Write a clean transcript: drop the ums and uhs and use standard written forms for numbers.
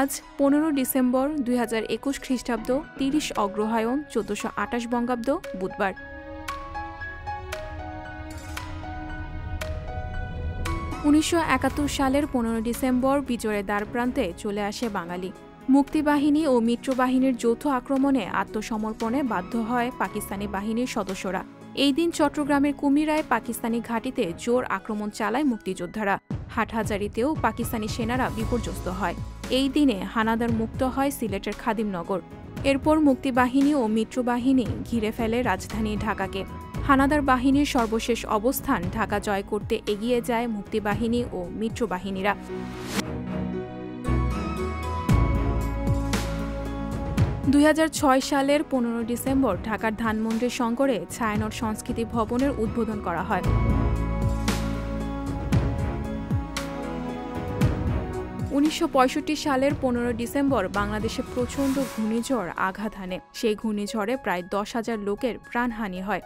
আজ 15 ডিসেম্বর 2021 খ্রিস্টাব্দ 30 অগ্রহায়ণ 1428 বঙ্গাব্দ বুধবার। 1971 সালের 15 ডিসেম্বর বিজয়ের দ্বারপ্রান্তে চলে আসে বাঙালি। মুক্তিবাহিনী ও মিত্রবাহিনীর যৌথ আক্রমণে আত্মসমর্পণে বাধ্য হয় পাকিস্তানি বাহিনীর সদস্যরা। এই দিন চট্টগ্রামের কুমিরায় পাকিস্তানি ঘাঁটিতে জোর আক্রমণ চালায় মুক্তিযোদ্ধারা। হাটহাজারীতেও পাকিস্তানি সেনারা বিপর্যস্ত হয়। এই দিনে হানাদার মুক্ত হয় সিলেটের খাদিমনগর। এরপর মুক্তিবাহিনী ও মিত্রবাহিনী ঘিরে ফেলে রাজধানী ঢাকাকে। হানাদার বাহিনীর সর্বশেষ অবস্থান ঢাকা জয় করতে এগিয়ে যায় মুক্তিবাহিনী ও মিত্রবাহিনীরা। 2006 সালের 15 ডিসেম্বর ঢাকার ধানমন্ডির শঙ্করে ছায়ানট সংস্কৃতি ভবনের উদ্বোধন করা হয়। 1965 সালের 15 ডিসেম্বর বাংলাদেশে প্রচণ্ড ঘূর্ণিঝড় আঘাত হানে। সেই ঘূর্ণিঝড়ে প্রায় 10,000 লোকের প্রাণহানি হয়।